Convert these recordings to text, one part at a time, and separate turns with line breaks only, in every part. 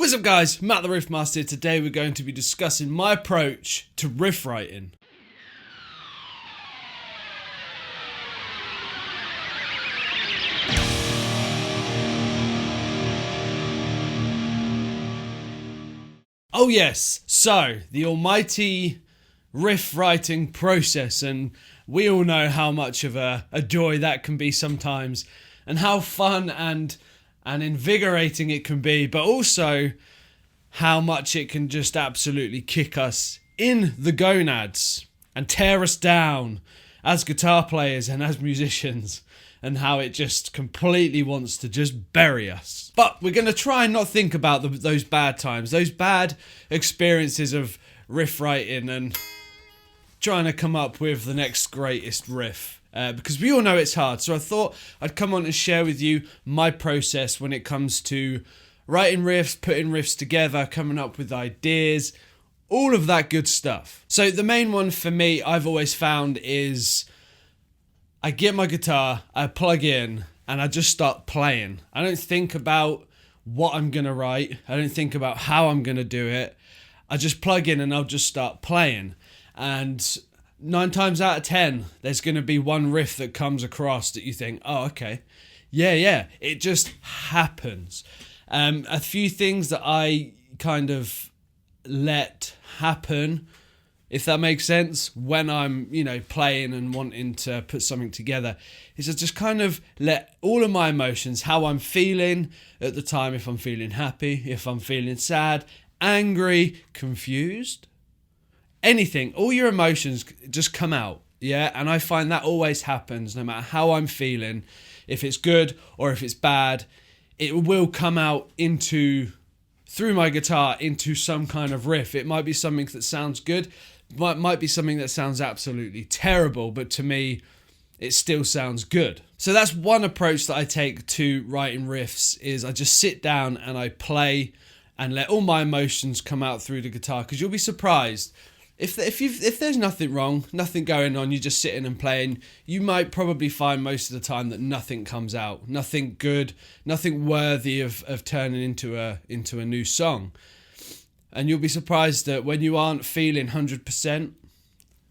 What's up guys, Matt the Riffmaster. Today we're going to be discussing my approach to riff writing. Oh yes, so the almighty riff writing process, and we all know how much of a joy that can be sometimes and how fun and invigorating it can be, but also how much it can just absolutely kick us in the gonads and tear us down as guitar players and as musicians, and how it just completely wants to just bury us. But we're going to try and not think about those bad times, those bad experiences of riff writing, and trying to come up with the next greatest riff. Because we all know it's hard. So I thought I'd come on and share with you my process when it comes to writing riffs, putting riffs together, coming up with ideas, all of that good stuff. So the main one for me, I've always found, is I get my guitar, I plug in, and I just start playing. I don't think about what I'm going to write. I don't think about how I'm going to do it. I just plug in and I'll just start playing. And 9 times out of 10, there's going to be one riff that comes across that you think, oh, okay. Yeah. It just happens. A few things that I kind of let happen, if that makes sense, when I'm, playing and wanting to put something together, is I just kind of let all of my emotions, how I'm feeling at the time, if I'm feeling happy, if I'm feeling sad, angry, confused, anything, all your emotions just come out. Yeah. And I find that always happens, no matter how I'm feeling. If it's good or if it's bad, it will come out through my guitar into some kind of riff. It might be something that sounds good, might be something that sounds absolutely terrible, but to me, it still sounds good. So that's one approach that I take to writing riffs, is I just sit down and I play and let all my emotions come out through the guitar. Because you'll be surprised, if there's nothing wrong, nothing going on, you're just sitting and playing, you might probably find most of the time that nothing comes out, nothing good, nothing worthy of turning into a new song. And you'll be surprised that when you aren't feeling 100%,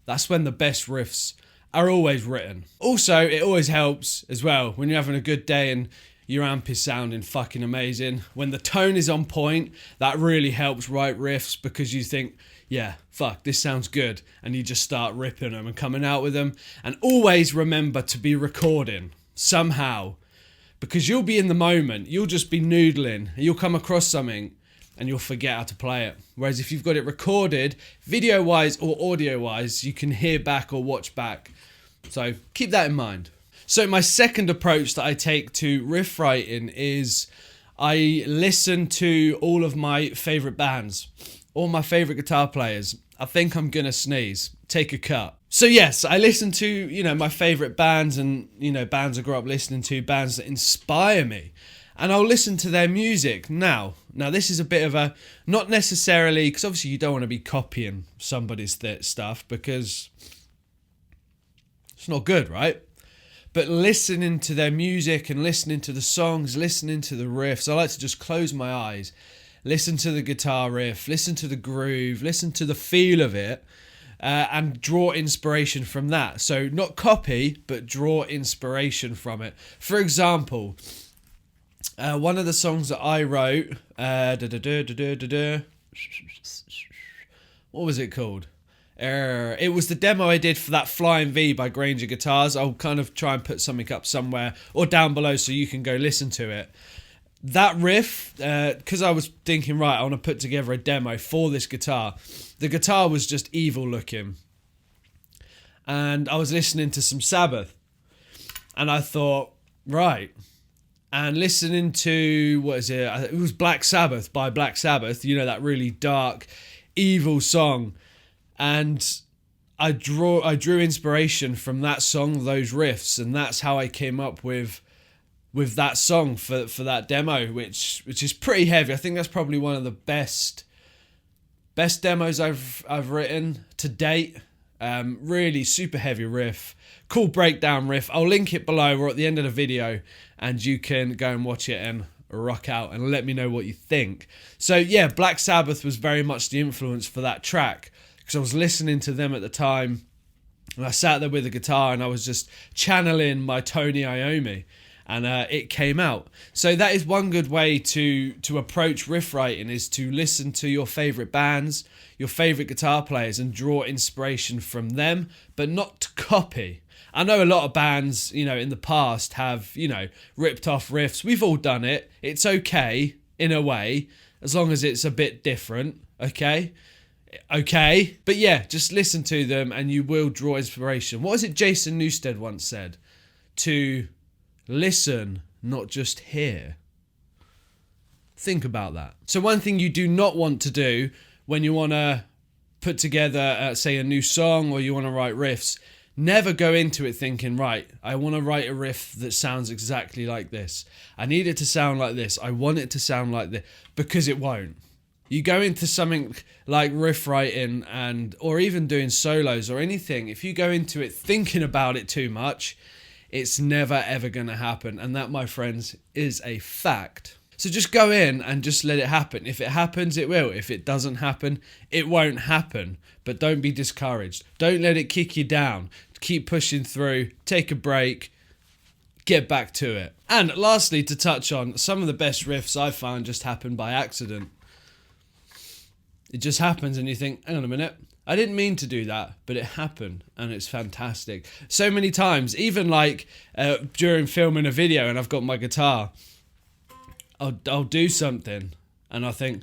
that's when the best riffs are always written. Also, it always helps as well when you're having a good day and your amp is sounding fucking amazing. When the tone is on point, that really helps write riffs, because you think, yeah, fuck, this sounds good. And you just start ripping them and coming out with them. And always remember to be recording somehow, because you'll be in the moment. You'll just be noodling. You'll come across something and you'll forget how to play it. Whereas if you've got it recorded, video-wise or audio-wise, you can hear back or watch back. So keep that in mind. So my second approach that I take to riff writing is I listen to all of my favourite bands, all my favourite guitar players. I think I'm going to sneeze. Take a cut. So yes, I listen to, my favourite bands, and, bands I grew up listening to, bands that inspire me. And I'll listen to their music. Now this is a bit of a, not necessarily, because obviously you don't want to be copying somebody's stuff, because it's not good, right? But listening to their music and listening to the songs, listening to the riffs, I like to just close my eyes, listen to the guitar riff, listen to the groove, listen to the feel of it, and draw inspiration from that. So not copy, but draw inspiration from it. For example, one of the songs that I wrote, what was it called? It was the demo I did for that Flying V by Granger Guitars. I'll kind of try and put something up somewhere or down below so you can go listen to it. That riff, because I was thinking, right, I want to put together a demo for this guitar. The guitar was just evil looking. And I was listening to some Sabbath. And I thought, right. And listening to, it was Black Sabbath by Black Sabbath. That really dark, evil song. And I drew inspiration from that song, those riffs, and that's how I came up with that song for that demo, which is pretty heavy. I think that's probably one of the best demos I've written to date. Really super heavy riff, cool breakdown riff. I'll link it below or at the end of the video, and you can go and watch it and rock out and let me know what you think. So yeah, Black Sabbath was very much the influence for that track, because I was listening to them at the time, and I sat there with a guitar and I was just channeling my Tony Iommi, and it came out. So that is one good way to approach riff writing, is to listen to your favourite bands, your favourite guitar players, and draw inspiration from them, but not to copy. I know a lot of bands, in the past have, ripped off riffs. We've all done it. It's okay, in a way, as long as it's a bit different, okay? Okay? But yeah, just listen to them and you will draw inspiration. What was it Jason Newsted once said? To listen, not just hear. Think about that. So one thing you do not want to do when you want to put together, say, a new song, or you want to write riffs, never go into it thinking, right, I want to write a riff that sounds exactly like this. I need it to sound like this. I want it to sound like this, because it won't. You go into something like riff writing or even doing solos or anything, if you go into it thinking about it too much, it's never ever going to happen. And that, my friends, is a fact. So just go in and just let it happen. If it happens, it will. If it doesn't happen, it won't happen. But don't be discouraged. Don't let it kick you down. Keep pushing through. Take a break. Get back to it. And lastly, to touch on, some of the best riffs I've found just happen by accident. It just happens and you think, hang on a minute, I didn't mean to do that, but it happened, and it's fantastic. So many times, even like during filming a video and I've got my guitar, I'll do something and I think,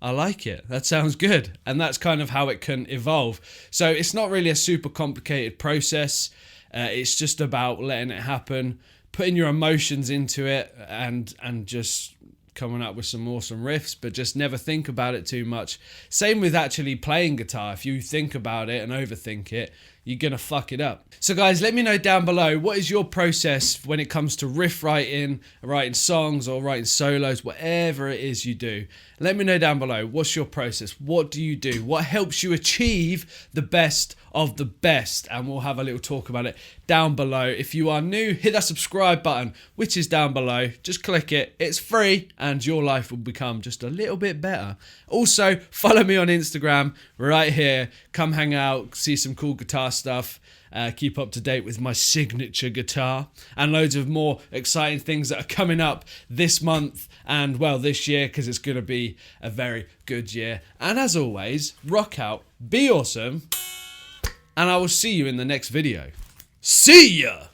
I like it. That sounds good. And that's kind of how it can evolve. So it's not really a super complicated process. It's just about letting it happen, putting your emotions into it, and just coming up with some awesome riffs, but just never think about it too much. Same with actually playing guitar. If you think about it and overthink it, you're gonna fuck it up. So guys, let me know down below, what is your process when it comes to riff writing songs, or writing solos, whatever it is you do. Let me know down below, what's your process? What do you do? What helps you achieve the best of the best? And we'll have a little talk about it down below. If you are new, hit that subscribe button, which is down below. Just click it. It's free, and your life will become just a little bit better. Also, follow me on Instagram right here. Come hang out, see some cool guitar stuff. Keep up to date with my signature guitar, and loads of more exciting things that are coming up this month and, well, this year, because it's going to be a very good year. And as always, rock out, be awesome, and I will see you in the next video. See ya!